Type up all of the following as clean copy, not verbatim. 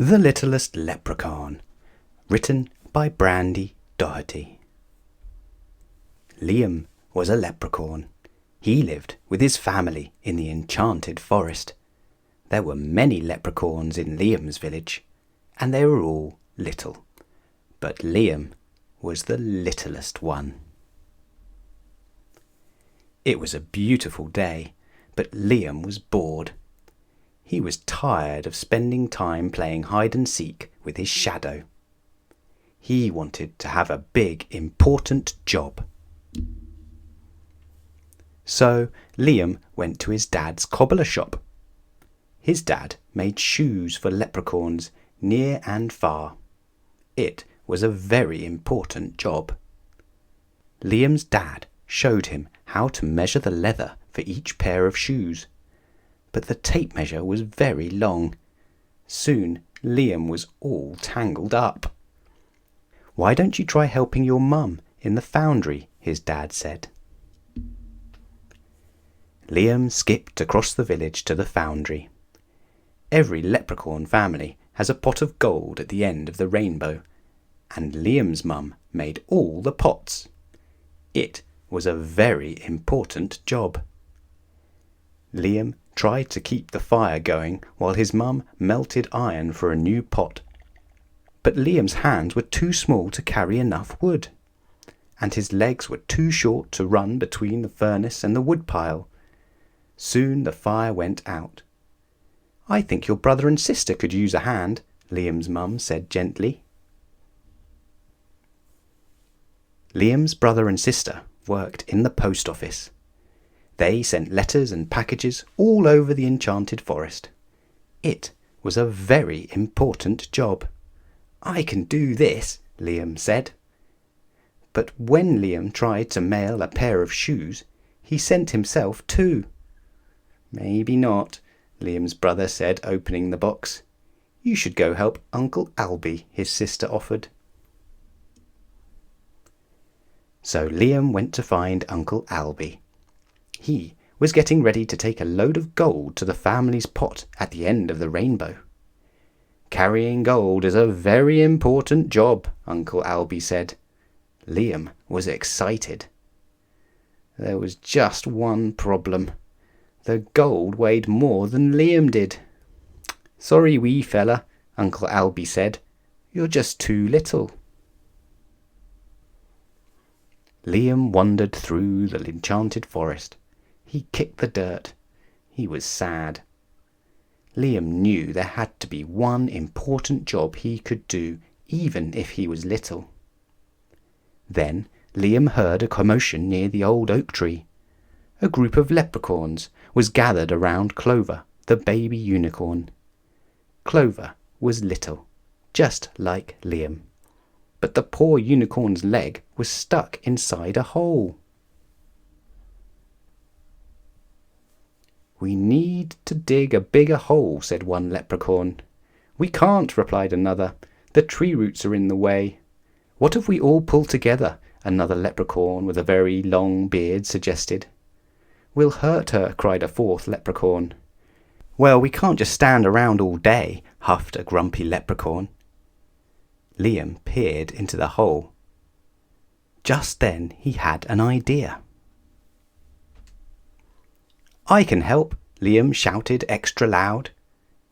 The Littlest Leprechaun, written by Brandi Dougherty. Liam was a leprechaun. He lived with his family in the Enchanted Forest. There were many leprechauns in Liam's village, and they were all little. But Liam was the littlest one. It was a beautiful day, but Liam was bored. He was tired of spending time playing hide-and-seek with his shadow. He wanted to have a big, important job. So Liam went to his dad's cobbler shop. His dad made shoes for leprechauns near and far. It was a very important job. Liam's dad showed him how to measure the leather for each pair of shoes. But the tape measure was very long. Soon Liam was all tangled up. "Why don't you try helping your mum in the foundry?" his dad said. Liam skipped across the village to the foundry. Every leprechaun family has a pot of gold at the end of the rainbow, and Liam's mum made all the pots. It was a very important job. Liam tried to keep the fire going while his mum melted iron for a new pot. But Liam's hands were too small to carry enough wood, and his legs were too short to run between the furnace and the woodpile. Soon the fire went out. "I think your brother and sister could use a hand," Liam's mum said gently. Liam's brother and sister worked in the post office. They sent letters and packages all over the Enchanted Forest. It was a very important job. "I can do this," Liam said. But when Liam tried to mail a pair of shoes, he sent himself too. "Maybe not," Liam's brother said, opening the box. "You should go help Uncle Albie," his sister offered. So Liam went to find Uncle Albie. He was getting ready to take a load of gold to the family's pot at the end of the rainbow. "Carrying gold is a very important job," Uncle Albie said. Liam was excited. There was just one problem. The gold weighed more than Liam did. "Sorry, wee fella," Uncle Albie said. "You're just too little." Liam wandered through the Enchanted Forest. He kicked the dirt. He was sad. Liam knew there had to be one important job he could do, even if he was little. Then Liam heard a commotion near the old oak tree. A group of leprechauns was gathered around Clover, the baby unicorn. Clover was little, just like Liam, but the poor unicorn's leg was stuck inside a hole. "We need to dig a bigger hole," said one leprechaun. "We can't," replied another. "The tree roots are in the way." "What if we all pull together?" another leprechaun with a very long beard suggested. "We'll hurt her," cried a fourth leprechaun. "Well, we can't just stand around all day," huffed a grumpy leprechaun. Liam peered into the hole. Just then he had an idea. "I can help," Liam shouted extra loud.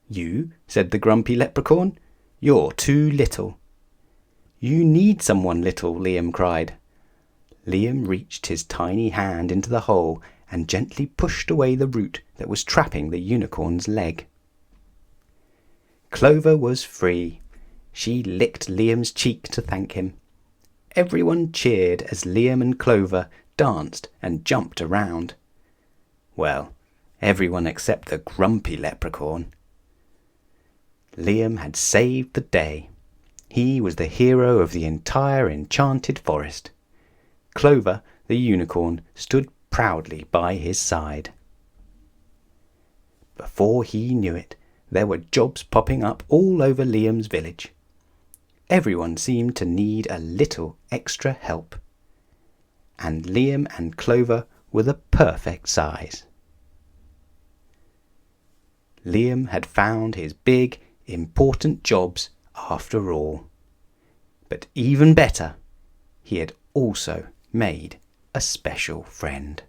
"You?" said the grumpy leprechaun. "You're too little." "You need someone little," Liam cried. Liam reached his tiny hand into the hole and gently pushed away the root that was trapping the unicorn's leg. Clover was free. She licked Liam's cheek to thank him. Everyone cheered as Liam and Clover danced and jumped around. Well, everyone except the grumpy leprechaun. Liam had saved the day. He was the hero of the entire Enchanted Forest. Clover, the unicorn, stood proudly by his side. Before he knew it, there were jobs popping up all over Liam's village. Everyone seemed to need a little extra help. And Liam and Clover were the perfect size. Liam had found his big, important jobs after all. But even better, he had also made a special friend.